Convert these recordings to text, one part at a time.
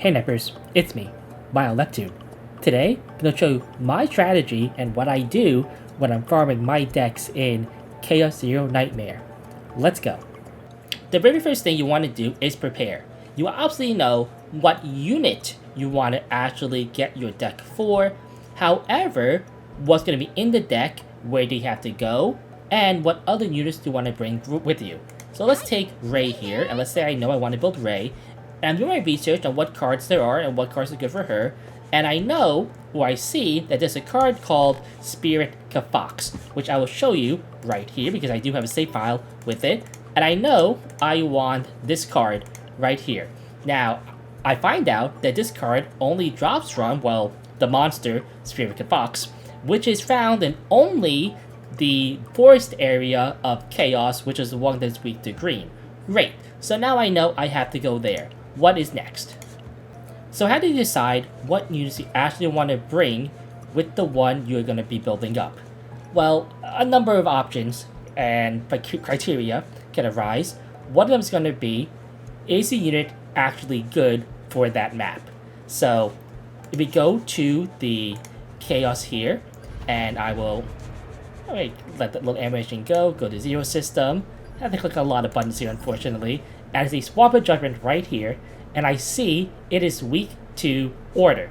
Hey Nippers, it's me, Leptune. Today, I'm going to show you my strategy and what I do when I'm farming my decks in Chaos Zero Nightmare. Let's go. The very first thing you want to do is prepare. You obviously know what unit you want to actually get your deck for. However, what's going to be in the deck, where do you have to go, and what other units do you want to bring with you. So let's take Ray here, and let's say I know I want to build Ray. And I'm doing my research on what cards there are and what cards are good for her. And I know, or I see, that there's a card called Spirit Kafox, which I will show you right here because I do have a save file with it. And I know I want this card right here. Now, I find out that this card only drops from, well, the monster, Spirit Kafox, which is found in only the forest area of Chaos, which is the one that's weak to green. Great, so now I know I have to go there. What is next? So how do you decide what units you actually want to bring with the one you're going to be building up? Well, a number of options and criteria can arise. One of them is going to be, is the unit actually good for that map? So if we go to the Chaos here, and I will let that little animation go to Zero System. I have to click a lot of buttons here, unfortunately. And I see Swap of Judgment right here, and I see it is weak to Order,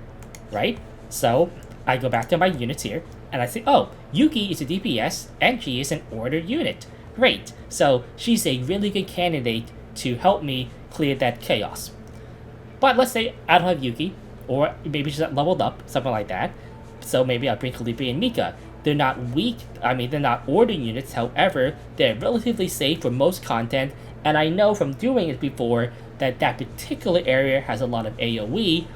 right? So I go back to my units here, and I see, oh, Yuki is a DPS, and she is an Order unit. Great, so she's a really good candidate to help me clear that Chaos. But let's say I don't have Yuki, or maybe she's not leveled up, something like that. So maybe I'll bring Felipe and Mika. They're not weak, they're not Order units, however, they're relatively safe for most content, and I know from doing it before that that particular area has a lot of AoE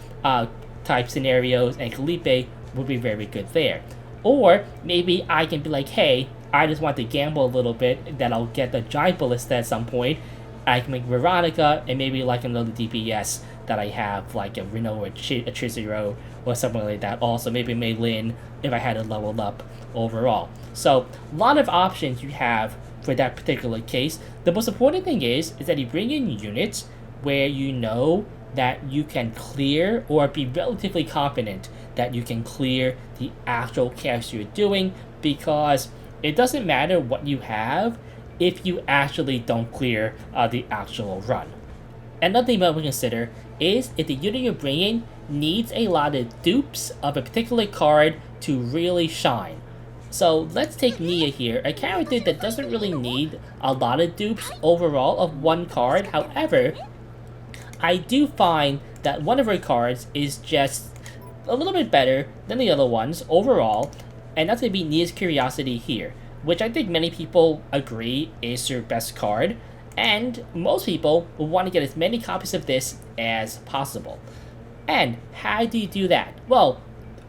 type scenarios, and Felipe would be very good there. Or maybe I can be like, hey, I just want to gamble a little bit that I'll get the Giant Ballista at some point. I can make Veronica and maybe like another DPS that I have, like a Reno or a Chizuru or something like that. Also, maybe Mei Lin if I had it leveled up overall. So, a lot of options you have for that particular case. The most important thing is that you bring in units where you know that you can clear or be relatively confident that you can clear the actual chaos you're doing, because it doesn't matter what you have if you actually don't clear the actual run. Another thing that we consider is if the unit you're bringing needs a lot of dupes of a particular card to really shine. So let's take Nia here, a character that doesn't really need a lot of dupes overall of one card. However, I do find that one of her cards is just a little bit better than the other ones overall, and that's going to be Nia's Curiosity here, which I think many people agree is her best card, and most people will want to get as many copies of this as possible. And how do you do that? Well,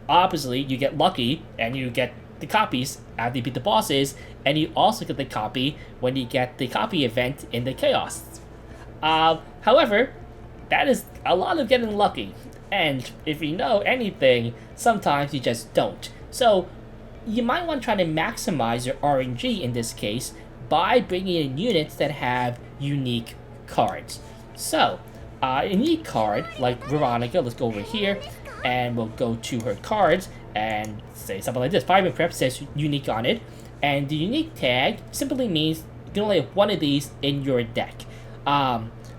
obviously you get lucky and you get the copies after you beat the bosses, and you also get the copy when you get the copy event in the Chaos. However, that is a lot of getting lucky, and if you know anything, sometimes you just don't. So you might want to try to maximize your RNG in this case by bringing in units that have unique cards. So, a unique card like Veronica, let's go over here, and we'll go to her cards and say something like this. Fire and Prep says unique on it, and the unique tag simply means you can only have one of these in your deck.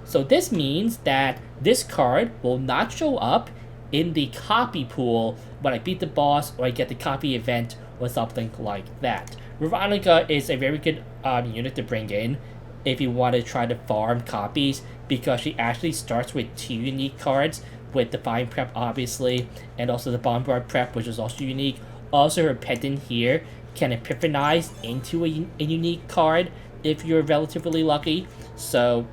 So this means that this card will not show up in the copy pool when I beat the boss or I get the copy event or something like that. Veronica is a very good unit to bring in if you want to try to farm copies, because she actually starts with 2 unique cards, with the Fine Prep obviously, and also the Bombard Prep, which is also unique. Also, her pendant here can epiphanize into a unique card if you're relatively lucky. So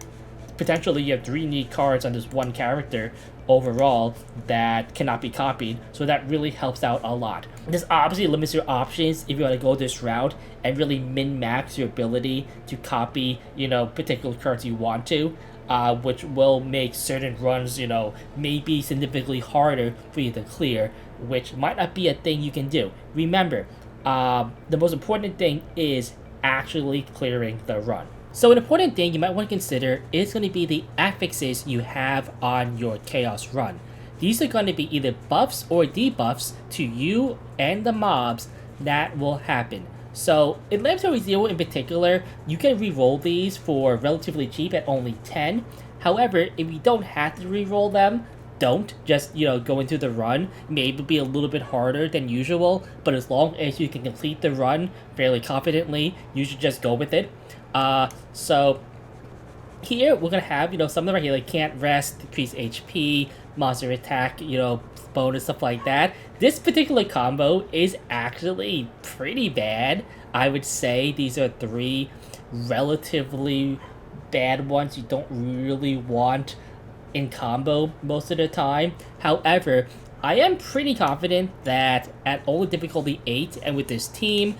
potentially you have 3 unique cards on this one character overall that cannot be copied, so that really helps out a lot. This obviously limits your options if you want to go this route and really min-max your ability to copy, particular cards you want to, which will make certain runs, maybe significantly harder for you to clear, which might not be a thing you can do. Remember, the most important thing is actually clearing the run. So an important thing you might want to consider is going to be the affixes you have on your Chaos run. These are going to be either buffs or debuffs to you and the mobs that will happen. So in Laboratory Zero in particular, you can re-roll these for relatively cheap at only 10. However, if you don't have to re-roll them, don't. Just, go into the run. Maybe be a little bit harder than usual, but as long as you can complete the run fairly confidently, you should just go with it. So here we're gonna have, something right here like can't rest, decrease HP, monster attack, bonus, stuff like that. This particular combo is actually pretty bad. I would say these are 3 relatively bad ones you don't really want in combo most of the time. However, I am pretty confident that at only difficulty 8 and with this team,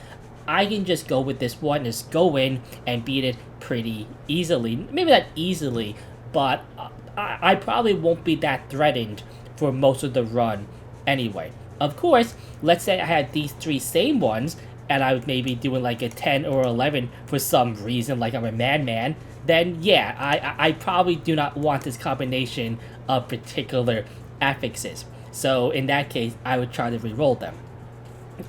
I can just go with this one, just go in and beat it pretty easily. Maybe not easily, but I probably won't be that threatened for most of the run anyway. Of course, let's say I had these 3 same ones, and I was maybe doing like a 10 or 11 for some reason, like I'm a madman, then yeah, I probably do not want this combination of particular affixes. So in that case, I would try to re-roll them.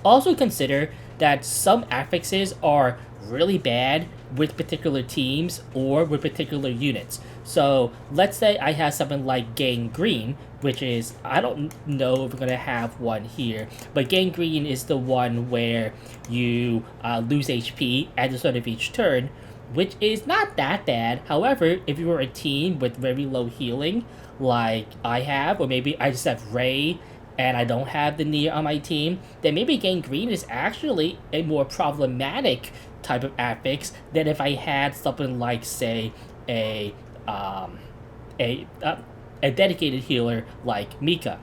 Also consider that some affixes are really bad with particular teams or with particular units. So let's say I have something like Gangrene, which is, I don't know if we're going to have one here, but Gangrene is the one where you lose HP at the start of each turn, which is not that bad. However, if you were a team with very low healing, like I have, or maybe I just have Ray and I don't have the Nier on my team, then maybe Gangrene is actually a more problematic type of affix than if I had something like, say, a dedicated healer like Mika.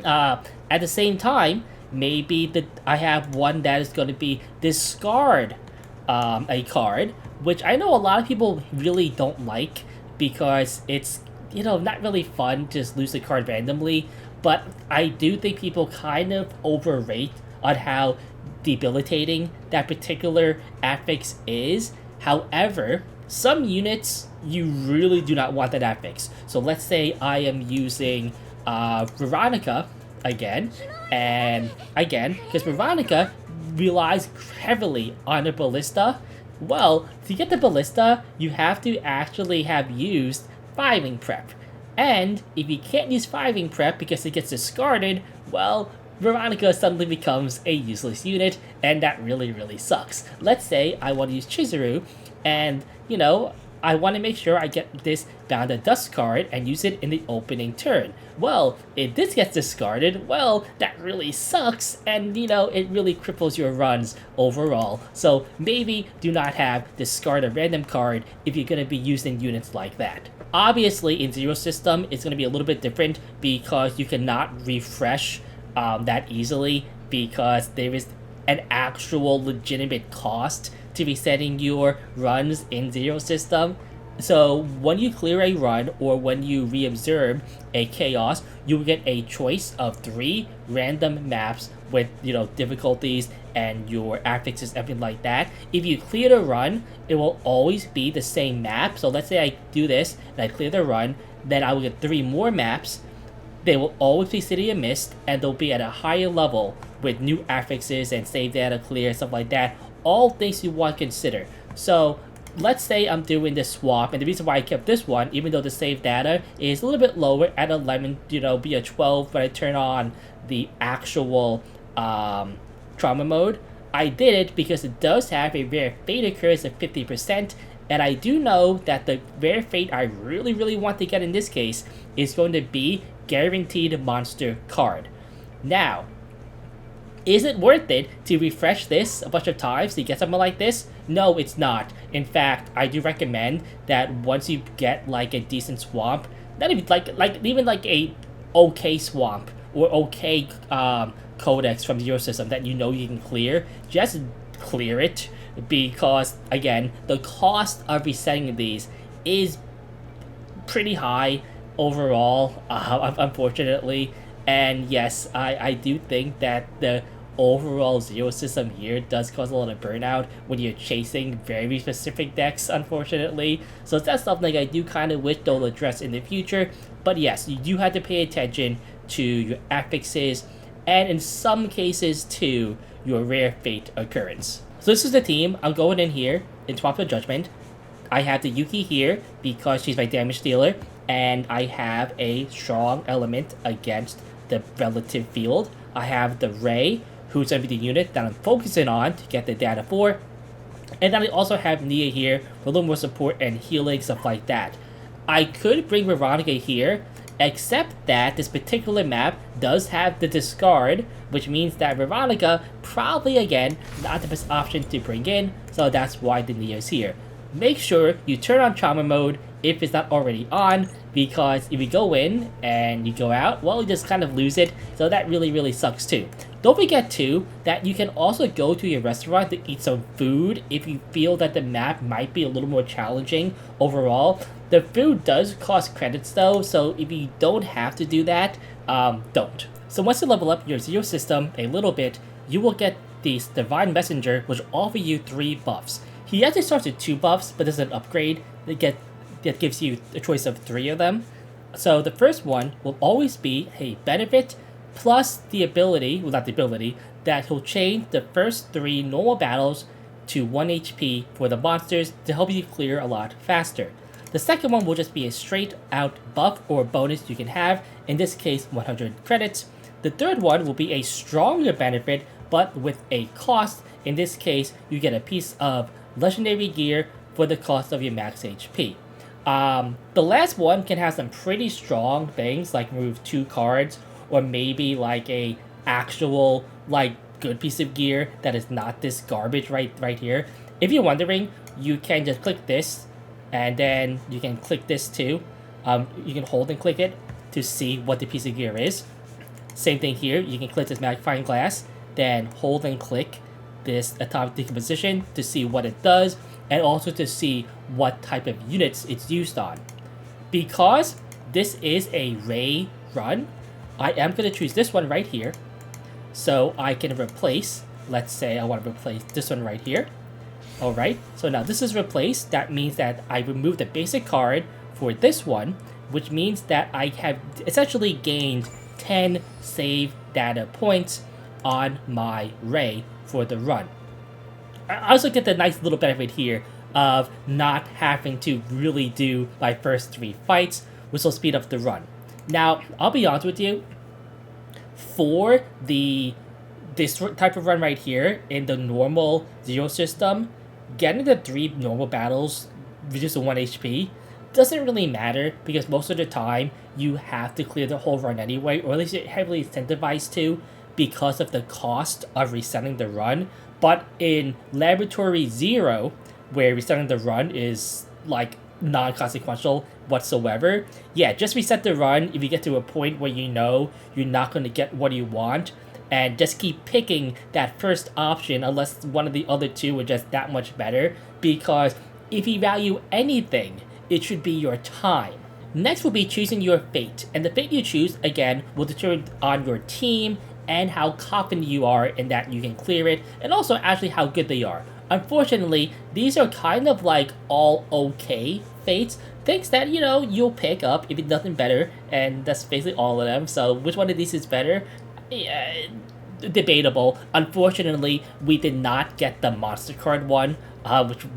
At the same time, maybe I have one that is going to be discard a card, which I know a lot of people really don't like because it's, not really fun to just lose a card randomly, but I do think people kind of overrate on how debilitating that particular affix is. However, some units, you really do not want that affix. So let's say I am using Veronica again, and again, because Veronica relies heavily on the ballista. Well, to get the ballista, you have to actually have used Fiving Prep. And if you can't use Fiving Prep because it gets discarded, well, Veronica suddenly becomes a useless unit, and that really, really sucks. Let's say I want to use Chizuru, and, I want to make sure I get this Bound of Dust card and use it in the opening turn. Well, if this gets discarded, well, that really sucks, and, it really cripples your runs overall. So maybe do not have discard a random card if you're going to be using units like that. Obviously, in Zero System, it's going to be a little bit different because you cannot refresh that easily because there is an actual legitimate cost to resetting your runs in Zero System. So when you clear a run or when you re-observe a chaos, you will get a choice of 3 random maps with, difficulties and your affixes, everything like that. If you clear the run, it will always be the same map. So let's say I do this and I clear the run, then I will get 3 more maps. They will always be City of Mist, and they'll be at a higher level with new affixes and save data clear, stuff like that. All things you want to consider. So let's say I'm doing this swap, and the reason why I kept this one, even though the save data is a little bit lower at 11, be a 12, but I turn on the actual trauma mode. I did it because it does have a rare fate occurs of 50%, and I do know that the rare fate I really, really want to get in this case is going to be Guaranteed Monster card. Now, is it worth it to refresh this a bunch of times to get something like this? No, it's not. In fact, I do recommend that once you get like a decent swamp, not even even like a okay swamp or okay codex from your system that you can clear, just clear it, because again, the cost of resetting these is pretty high overall, unfortunately. And yes, I do think that the overall zero system here does cause a lot of burnout when you're chasing very specific decks, unfortunately. So that's something I do kind of wish they'll address in the future. But yes, you do have to pay attention to your affixes, and in some cases to your rare fate occurrence. So this is the team. I'm going in here in Untitled Judgment. I have the Yuki here because she's my damage dealer, and I have a strong element against the relative field. I have the Ray, who's going to be the unit that I'm focusing on to get the data for. And then I also have Nia here for a little more support and healing, stuff like that. I could bring Veronica here, except that this particular map does have the discard, which means that Veronica probably, again, not the best option to bring in, so that's why the Nia's here. Make sure you turn on trauma mode if it's not already on, because if you go in and you go out, well, you just kind of lose it, so that really sucks too. Don't forget too that you can also go to your restaurant to eat some food if you feel that the map might be a little more challenging overall. The food does cost credits though, so if you don't have to do that, don't. So once you level up your zero system a little bit, you will get this Divine Messenger, which will offer you 3 buffs. He actually starts with 2 buffs, but there's an upgrade that gives you a choice of 3 of them. So the first one will always be a benefit plus the ability, well not the ability, that he'll change the first 3 normal battles to 1 HP for the monsters to help you clear a lot faster. The second one will just be a straight out buff or bonus you can have, in this case 100 credits. The third one will be a stronger benefit but with a cost. In this case, you get a piece of legendary gear for the cost of your max HP. The last one can have some pretty strong things like remove 2 cards, or maybe like a actual like good piece of gear that is not this garbage right here. If you're wondering, you can just click this, and then you can click this too. You can hold and click it to see what the piece of gear is. Same thing here, you can click this magnifying glass, then hold and click this atomic decomposition to see what it does, and also to see what type of units it's used on. Because this is a Ray run, I am going to choose this one right here, so I can replace, let's say I want to replace this one right here. Alright, so now this is replaced. That means that I removed the basic card for this one, which means that I have essentially gained 10 save data points on my Ray for the run. I also get the nice little benefit here of not having to really do my first 3 fights, which will speed up the run. Now, I'll be honest with you, for this type of run right here in the normal zero system, getting the 3 normal battles reduced to 1 HP doesn't really matter, because most of the time you have to clear the whole run anyway, or at least you're heavily incentivized to because of the cost of resetting the run. But in Laboratory 0, where resetting the run is like non-consequential whatsoever, yeah, just reset the run if you get to a point where you know you're not going to get what you want, and just keep picking that first option unless one of the other 2 are just that much better, because if you value anything, it should be your time. Next will be choosing your fate, and the fate you choose, again, will determine on your team and how confident you are in that you can clear it, and also actually how good they are. Unfortunately, these are kind of like all okay fates, things that, you know, you'll pick up if it's nothing better, and that's basically all of them. So which one of these is better? Yeah, debatable. Unfortunately, we did not get the monster card one,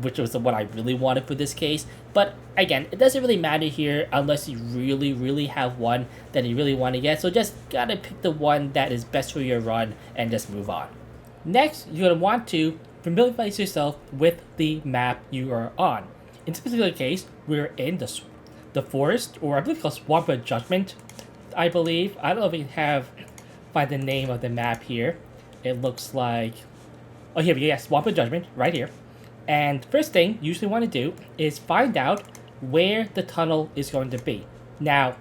which was the one I really wanted for this case. But again, it doesn't really matter here unless you really have one that you really want to get. So just gotta pick the one that is best for your run and just move on. Next, you're gonna want to familiarize yourself with the map you are on. In this particular case, we're in the forest, or I believe it's called Swamp of Judgment, I believe. I don't know if we can find the name of the map here. It looks like, oh, here we go, yeah, Swamp of Judgment, right here. And first thing you usually want to do is find out where the tunnel is going to be. Now,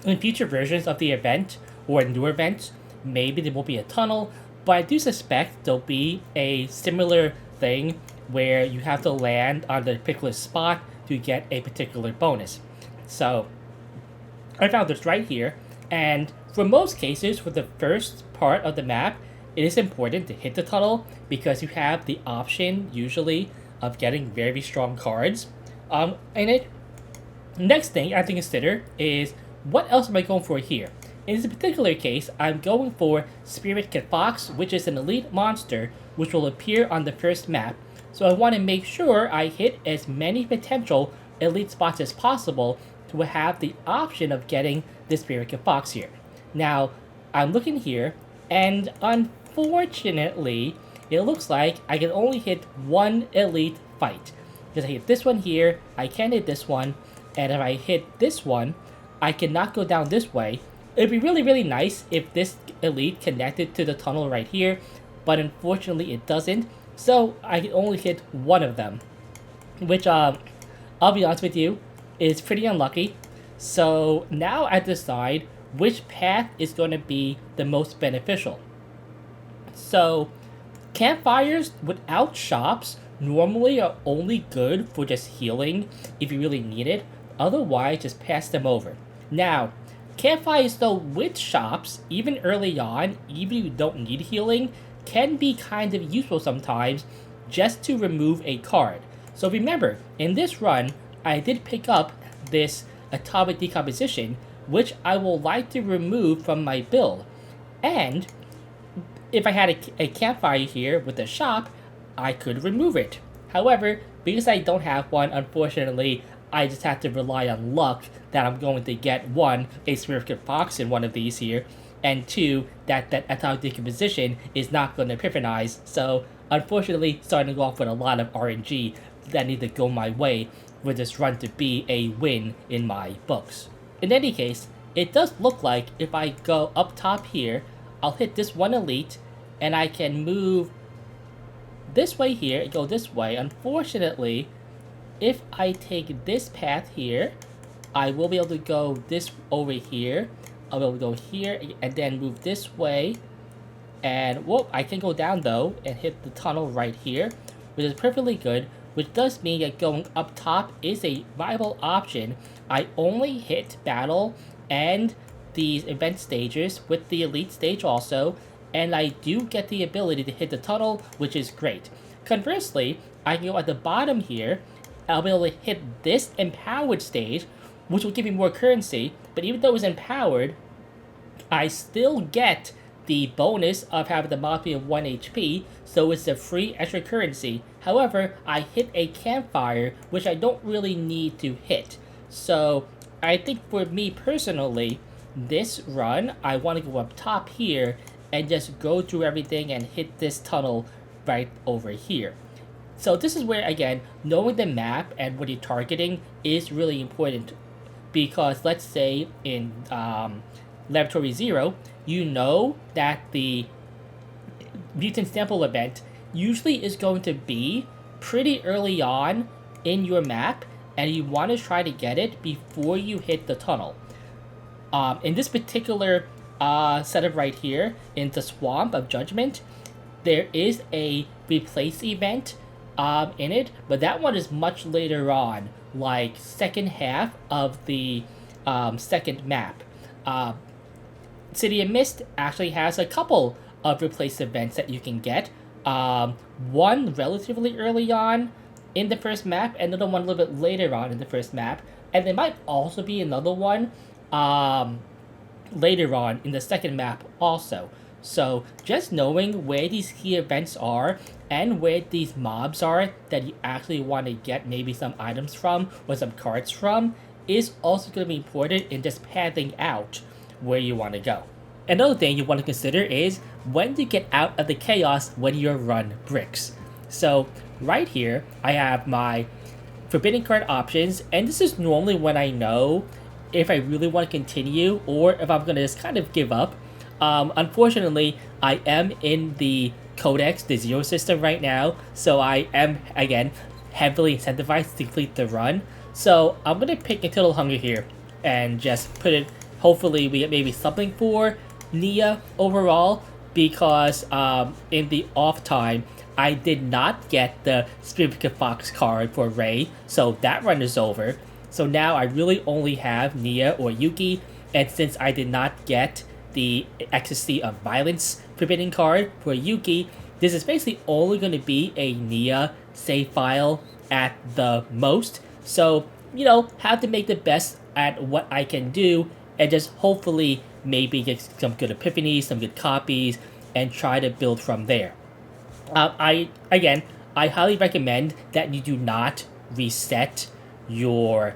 in future versions of the event, or newer events, maybe there won't be a tunnel, but I do suspect there'll be a similar thing where you have to land on the particular spot to get a particular bonus. So, I found this right here, and for most cases, for the first part of the map, it is important to hit the tunnel because you have the option usually of getting very strong cards in it. Next thing I have to consider is what else am I going for here? In this particular case, I'm going for Spirit Kid Fox, which is an elite monster which will appear on the first map. So I want to make sure I hit as many potential elite spots as possible to have the option of getting the Spirit Kid Fox here. Now, I'm looking here, and unfortunately, it looks like I can only hit one elite fight. Because I hit this one here, I can't hit this one, and if I hit this one, I cannot go down this way. It'd be really nice if this elite connected to the tunnel right here, but unfortunately it doesn't, so I can only hit one of them. Which, I'll be honest with you, is pretty unlucky. So now I decide which path is going to be the most beneficial. So, campfires without shops normally are only good for just healing if you really need it. Otherwise, just pass them over. Now, campfires though with shops, even early on, even if you don't need healing, can be kind of useful sometimes just to remove a card. So remember, in this run, I did pick up this Atomic Decomposition, which I will like to remove from my build. And if I had a campfire here with a shop, I could remove it. However, because I don't have one, unfortunately, I just have to rely on luck that I'm going to get one, a Spirit Kid Fox in one of these here, and two, that Atomic Decomposition is not going to epiphanize. So, unfortunately, starting off with a lot of RNG that need to go my way for this run to be a win in my books. In any case, it does look like if I go up top here, I'll hit this one elite, and I can move this way here and go this way. Unfortunately, if I take this path here, I will be able to go this over here. I'll be able to go here and then move this way. And, whoop, I can go down though and hit the tunnel right here, which is perfectly good, which does mean that going up top is a viable option. I only hit battle and these event stages with the elite stage also, and I do get the ability to hit the tunnel, which is great. Conversely, I can go at the bottom here, I'll be able to hit this empowered stage, which will give me more currency, but even though it's empowered, I still get the bonus of having the mob be of 1 HP, so it's a free extra currency. However, I hit a campfire, which I don't really need to hit. So, I think for me personally, this run, I want to go up top here and just go through everything and hit this tunnel right over here. So this is where, again, knowing the map and what you're targeting is really important. Because let's say in Laboratory 0, you know that the Mutant Sample event usually is going to be pretty early on in your map, and you want to try to get it before you hit the tunnel. In this particular setup right here, in the Swamp of Judgment, there is a replace event in it, but that one is much later on, like second half of the second map. City of Mist actually has a couple of replace events that you can get. One relatively early on in the first map, and another one a little bit later on in the first map, and there might also be another one later on in the second map also. So just knowing where these key events are and where these mobs are that you actually want to get maybe some items from or some cards from is also going to be important in just pathing out where you want to go. Another thing you want to consider is when to get out of the chaos when you run bricks. So right here, I have my forbidden card options, and this is normally when I know if I really want to continue or if I'm going to just kind of give up. Unfortunately, I am in the Codex, the Zero system right now, so I am, again, heavily incentivized to complete the run. So I'm going to pick Untitled Hunger here and just put it, hopefully we get maybe something for Nia overall, because in the off time, I did not get the Spirit Kid Fox card for Ray, so that run is over. So now I really only have Nia or Yuki, and since I did not get the Ecstasy of Violence forbidden card for Yuki, this is basically only going to be a Nia save file at the most. So, have to make the best at what I can do and just hopefully maybe get some good epiphanies, some good copies, and try to build from there. I highly recommend that you do not reset your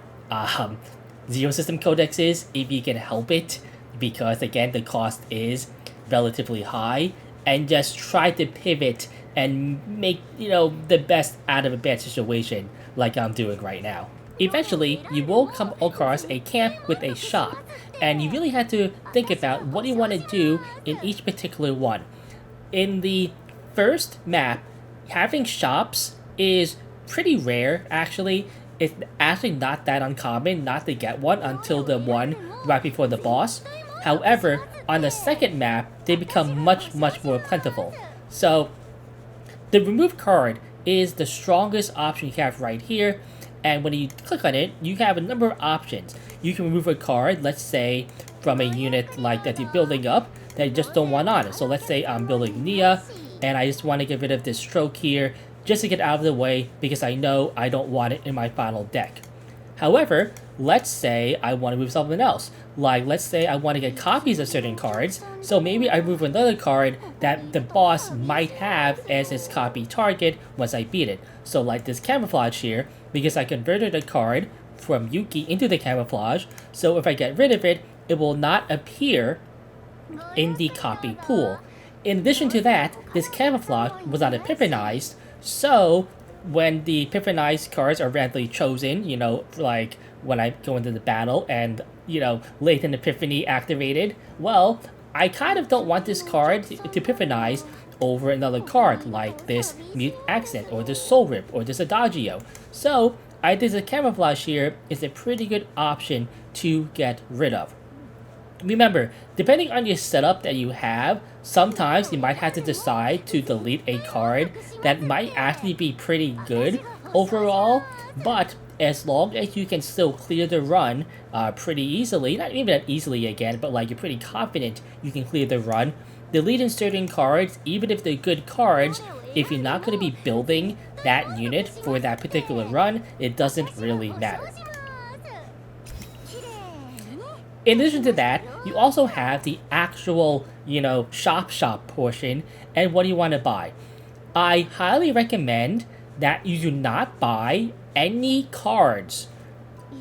Zero System codexes if you can help it, because again the cost is relatively high, and just try to pivot and make the best out of a bad situation like I'm doing right now. Eventually, you will come across a camp with a shop, and you really have to think about what you want to do in each particular one. In the first map, having shops is pretty rare, actually. It's actually not that uncommon not to get one until the one right before the boss. However, on the second map, they become much more plentiful. So, the remove card is the strongest option you have right here, and when you click on it, you have a number of options. You can remove a card, let's say, from a unit like that you're building up that you just don't want on it. So let's say I'm building Nia, and I just want to get rid of this stroke here, just to get out of the way because I know I don't want it in my final deck. However, let's say I want to move something else. Like, let's say I want to get copies of certain cards, so maybe I move another card that the boss might have as its copy target once I beat it. So like this camouflage here, because I converted a card from Yuki into the camouflage, so if I get rid of it, it will not appear in the copy pool. In addition to that, this camouflage was not epiphanized, so when the epiphanized cards are randomly chosen, like when I go into the battle and, Latent Epiphany activated, well, I kind of don't want this card to epiphanize over another card like this Mute Accent or this Soul Rip or this Adagio. So, I think the camouflage here is a pretty good option to get rid of. Remember, depending on your setup that you have, sometimes you might have to decide to delete a card that might actually be pretty good overall, but as long as you can still clear the run pretty easily, not even that easily again, but like you're pretty confident you can clear the run, deleting certain cards, even if they're good cards, if you're not going to be building that unit for that particular run, it doesn't really matter. In addition to that, you also have the actual, shop portion and what do you want to buy. I highly recommend that you do not buy any cards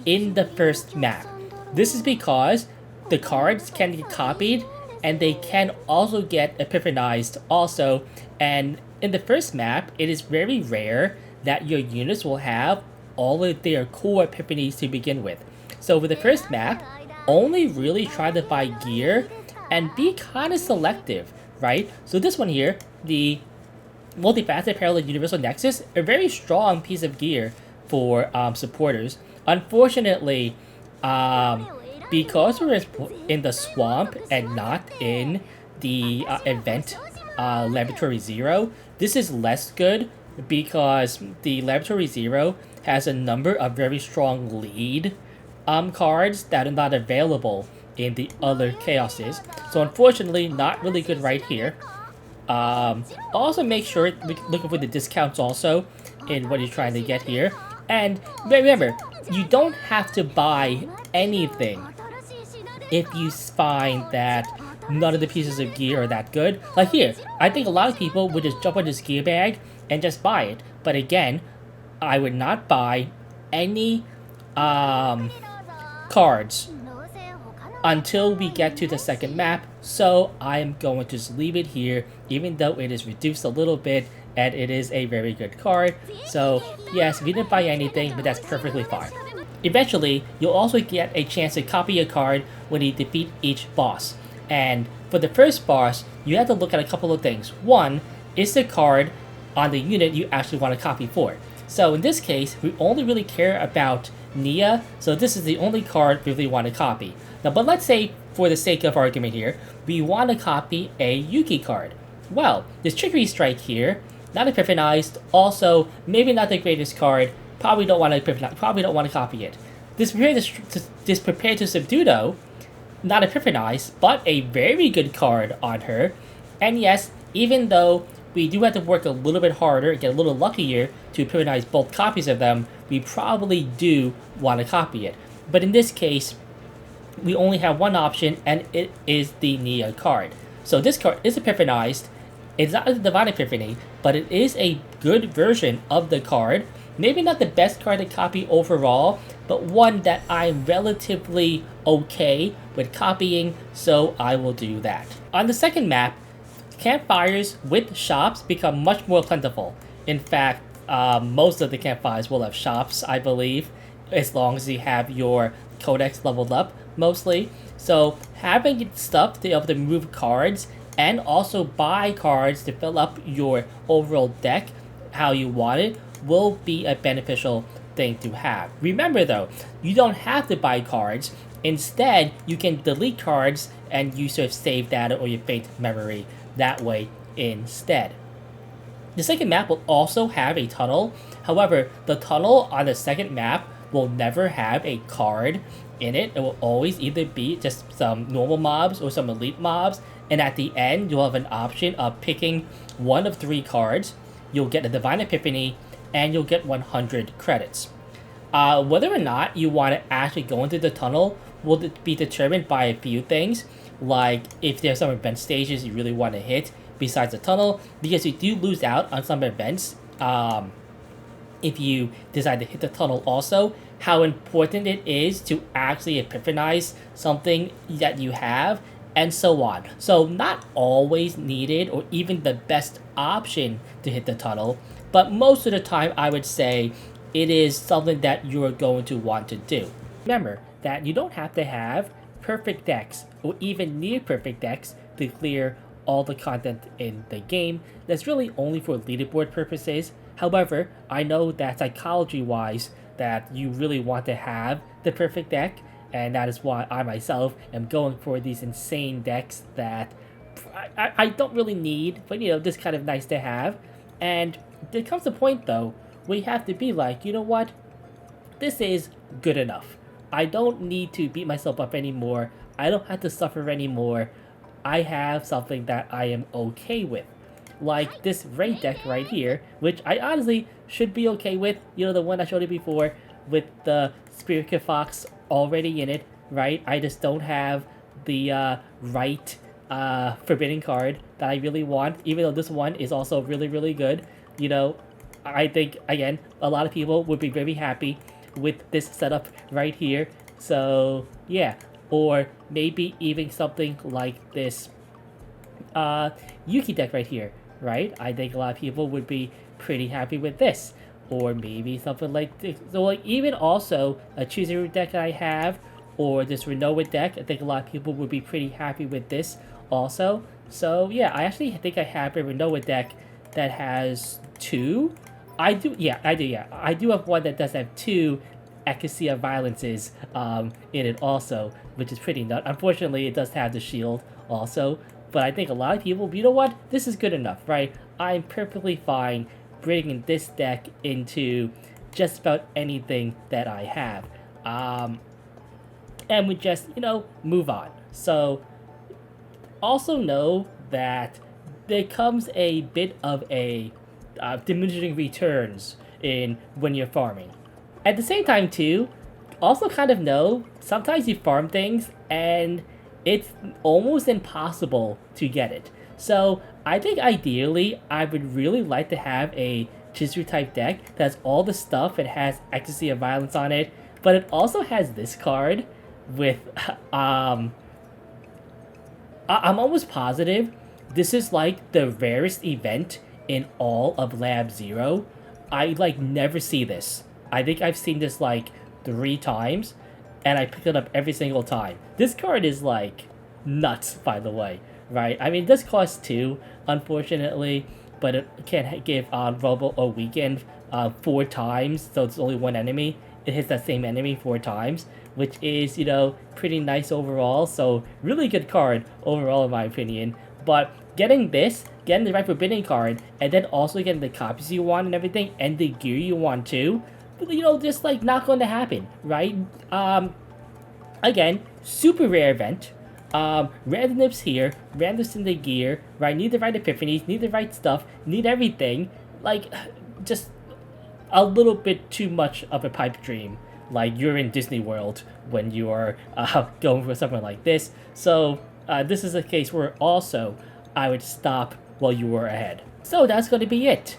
in the first map. This is because the cards can get copied and they can also get epiphanized also, and in the first map, it is very rare that your units will have all of their core epiphanies to begin with. So for the first map, only really try to buy gear and be kind of selective, right? So this one here, the Multifaceted Parallel Universal Nexus, a very strong piece of gear for supporters. Unfortunately, because we're in the swamp and not in the event Laboratory Zero, this is less good because the Laboratory Zero has a number of very strong lead cards that are not available in the other chaoses. So unfortunately, not really good right here. Also make sure looking for the discounts also in what you're trying to get here. And remember, you don't have to buy anything if you find that none of the pieces of gear are that good. Like here, I think a lot of people would just jump on this gear bag and just buy it. But again, I would not buy any cards until we get to the second map, so I'm going to just leave it here, even though it is reduced a little bit, and it is a very good card. So yes, we didn't buy anything, but that's perfectly fine. Eventually, you'll also get a chance to copy a card when you defeat each boss. And for the first boss, you have to look at a couple of things. One, is the card on the unit you actually want to copy for. So in this case, we only really care about Nia, so this is the only card we really want to copy. Now, but let's say, for the sake of argument here, we want to copy a Yuki card. Well, this Trickery Strike here, not epiphanized, also maybe not the greatest card, probably don't want to copy it. This Prepare to Subdue, though, not epiphanized, but a very good card on her. And yes, even though we do have to work a little bit harder, get a little luckier to epiphanize both copies of them, we probably do want to copy it. But in this case, we only have one option, and it is the Nia card. So this card is epiphanized. It's not a Divine Epiphany, but it is a good version of the card. Maybe not the best card to copy overall, but one that I'm relatively okay with copying, so I will do that. On the second map, campfires with shops become much more plentiful. In fact, most of the campfires will have shops, I believe, as long as you have your codex leveled up, mostly. So having stuff to be able to move cards and also buy cards to fill up your overall deck how you want it will be a beneficial thing to have. Remember though, you don't have to buy cards. Instead, you can delete cards and use your save data or your faint memory that way instead. The second map will also have a tunnel. However, the tunnel on the second map will never have a card in it. It will always either be just some normal mobs or some elite mobs. And at the end, you'll have an option of picking one of 3 cards. You'll get a Divine Epiphany, and you'll get 100 credits. Whether or not you want to actually go into the tunnel will be determined by a few things, like if there's some event stages you really want to hit besides the tunnel, because you do lose out on some events if you decide to hit the tunnel also, how important it is to actually epiphanize something that you have, and so on. So not always needed or even the best option to hit the tunnel, but most of the time I would say it is something that you're going to want to do. Remember that you don't have to have perfect decks or even near perfect decks to clear all the content in the game. That's really only for leaderboard purposes. However, I know that psychology-wise that you really want to have the perfect deck, and that is why I myself am going for these insane decks that I don't really need, but just kind of nice to have. And there comes a point though where you have to be like, you know what, this is good enough. I don't need to beat myself up anymore. I don't have to suffer anymore. I have something that I am okay with. Like this raid deck right here, which I honestly should be okay with. The one I showed you before with the Spirit Fox already in it, right? I just don't have the right forbidden card that I really want, even though this one is also really, really good. I think, again, a lot of people would be very happy with this setup right here. So, yeah. Or maybe even something like this Yuki deck right here, right? I think a lot of people would be pretty happy with this. Or maybe something like this. So, like, even also a Choose Your deck I have, or this Renoa deck, I think a lot of people would be pretty happy with this also. So, yeah, I actually think I have a Renoa deck that has 2. I do have one that does have 2 Ecclesia Violences in it also, which is pretty nut. Unfortunately, it does have the shield also, but I think a lot of people, you know what, this is good enough, right? I'm perfectly fine bringing this deck into just about anything that I have. And we just, move on. So, also know that there comes a bit of a diminishing returns in when you're farming. At the same time too, also kind of know sometimes you farm things and it's almost impossible to get it. So I think ideally I would really like to have a Chizuru type deck that has all the stuff. It has Ecstasy of Violence on it, but it also has this card with I'm almost positive this is like the rarest event in all of Lab Zero. I never see this. I think I've seen this 3 times, and I picked it up every single time. This card is nuts, by the way, right? I mean, this costs 2, unfortunately, but it can't give Robo or Weekend 4 times, so it's only 1 enemy. It hits that same enemy 4 times, which is, pretty nice overall. So really good card overall in my opinion. But getting the right forbidden card, and then also getting the copies you want and everything, and the gear you want too, just not going to happen, right? Again, super rare event. Randomness here, randomness in the gear, right? Need the right epiphanies, need the right stuff, need everything. Like, just a little bit too much of a pipe dream. Like, you're in Disney World when you are going for something like this. So, this is a case where also I would stop while you were ahead. So, that's going to be it.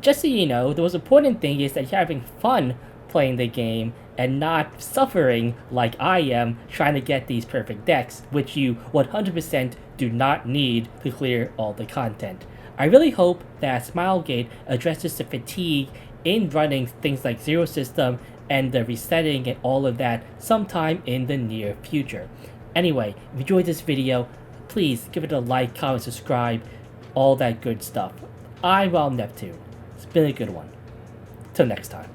Just so you know, the most important thing is that you're having fun playing the game and not suffering like I am trying to get these perfect decks, which you 100% do not need to clear all the content. I really hope that Smilegate addresses the fatigue in running things like Zero System and the resetting and all of that sometime in the near future. Anyway, if you enjoyed this video, please give it a like, comment, subscribe, all that good stuff. I'm Neptune. It's been a good one. Till next time.